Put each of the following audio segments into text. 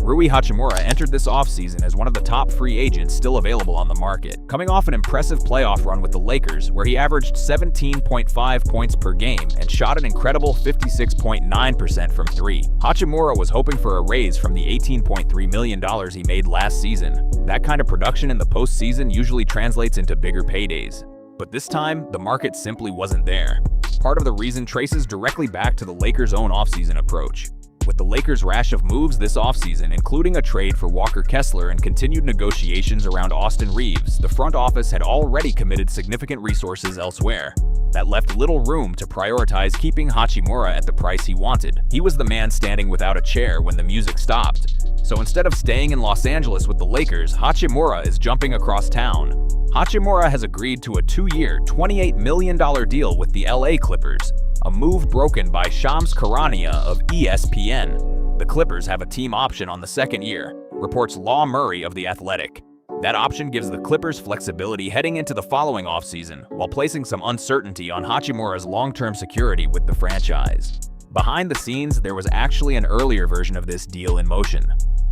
Rui Hachimura entered this offseason as one of the top free agents still available on the market. Coming off an impressive playoff run with the Lakers, where he averaged 17.5 points per game and shot an incredible 56.9% from three, Hachimura was hoping for a raise from the $18.3 million he made last season. That kind of production in the postseason usually translates into bigger paydays. But this time, the market simply wasn't there. Part of the reason traces directly back to the Lakers' own offseason approach. With the Lakers' rash of moves this offseason, including a trade for Walker Kessler and continued negotiations around Austin Reeves, the front office had already committed significant resources elsewhere. That left little room to prioritize keeping Hachimura at the price he wanted. He was the man standing without a chair when the music stopped. So instead of staying in Los Angeles with the Lakers, Hachimura is jumping across town. Hachimura has agreed to a 2-year, $28 million deal with the LA Clippers, a move broken by Shams Charania of ESPN. The Clippers have a team option on the second year, reports Law Murray of The Athletic. That option gives the Clippers flexibility heading into the following offseason, while placing some uncertainty on Hachimura's long-term security with the franchise. Behind the scenes, there was actually an earlier version of this deal in motion.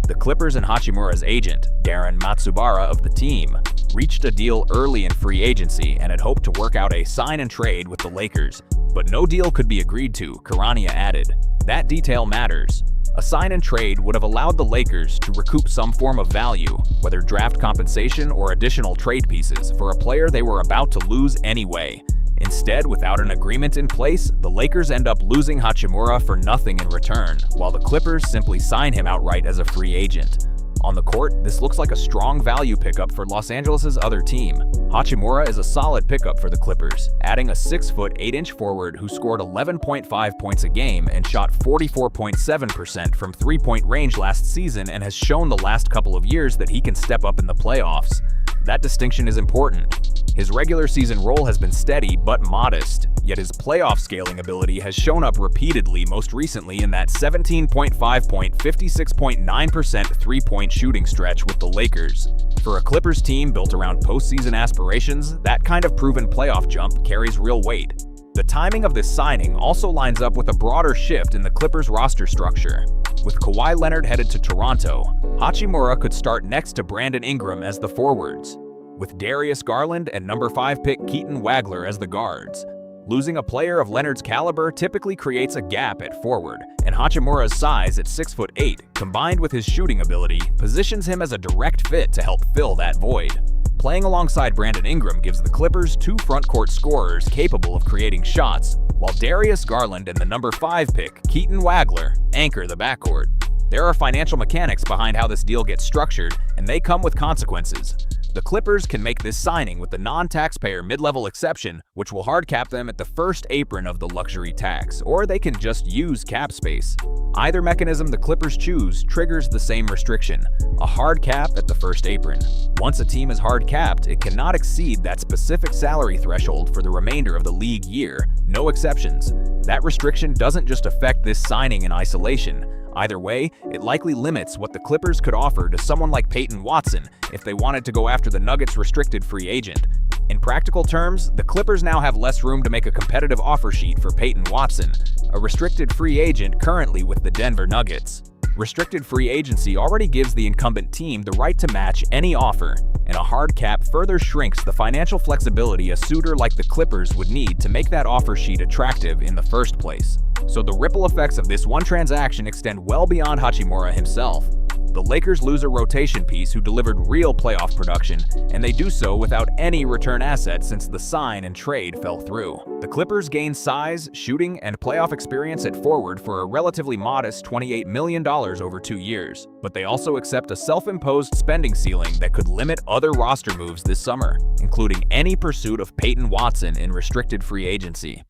The Clippers and Hachimura's agent, Darren Matsubara of the team, reached a deal early in free agency and had hoped to work out a sign-and-trade with the Lakers. But no deal could be agreed to, Charania added. That detail matters. A sign-and-trade would have allowed the Lakers to recoup some form of value, whether draft compensation or additional trade pieces, for a player they were about to lose anyway. Instead, without an agreement in place, the Lakers end up losing Hachimura for nothing in return, while the Clippers simply sign him outright as a free agent. On the court, this looks like a strong value pickup for Los Angeles' other team. Hachimura is a solid pickup for the Clippers, adding a 6-foot 8-inch forward who scored 11.5 points a game and shot 44.7% from three-point range last season and has shown the last couple of years that he can step up in the playoffs. That distinction is important. His regular season role has been steady but modest, yet his playoff scaling ability has shown up repeatedly, most recently in that 17.5-point, 56.9% three-point shooting stretch with the Lakers. For a Clippers team built around postseason aspirations, that kind of proven playoff jump carries real weight. The timing of this signing also lines up with a broader shift in the Clippers' roster structure. With Kawhi Leonard headed to Toronto, Hachimura could start next to Brandon Ingram as the forwards, with Darius Garland and number 5 pick Keaton Wagler as the guards. Losing a player of Leonard's caliber typically creates a gap at forward, and Hachimura's size at 6'8", combined with his shooting ability, positions him as a direct fit to help fill that void. Playing alongside Brandon Ingram gives the Clippers 2 front-court scorers capable of creating shots, while Darius Garland and the number 5 pick, Keaton Wagler, anchor the backcourt. There are financial mechanics behind how this deal gets structured, and they come with consequences. The Clippers can make this signing with the non-taxpayer mid-level exception, which will hard cap them at the first apron of the luxury tax, or they can just use cap space. Either mechanism the Clippers choose triggers the same restriction, a hard cap at the first apron. Once a team is hard capped, it cannot exceed that specific salary threshold for the remainder of the league year, no exceptions. That restriction doesn't just affect this signing in isolation. Either way, it likely limits what the Clippers could offer to someone like Peyton Watson if they wanted to go after the Nuggets' restricted free agent. In practical terms, the Clippers now have less room to make a competitive offer sheet for Peyton Watson, a restricted free agent currently with the Denver Nuggets. Restricted free agency already gives the incumbent team the right to match any offer, and a hard cap further shrinks the financial flexibility a suitor like the Clippers would need to make that offer sheet attractive in the first place. So the ripple effects of this one transaction extend well beyond Hachimura himself. The Lakers lose a rotation piece who delivered real playoff production, and they do so without any return assets since the sign and trade fell through. The Clippers gain size, shooting, and playoff experience at forward for a relatively modest $28 million over 2 years, but they also accept a self-imposed spending ceiling that could limit other roster moves this summer, including any pursuit of Peyton Watson in restricted free agency.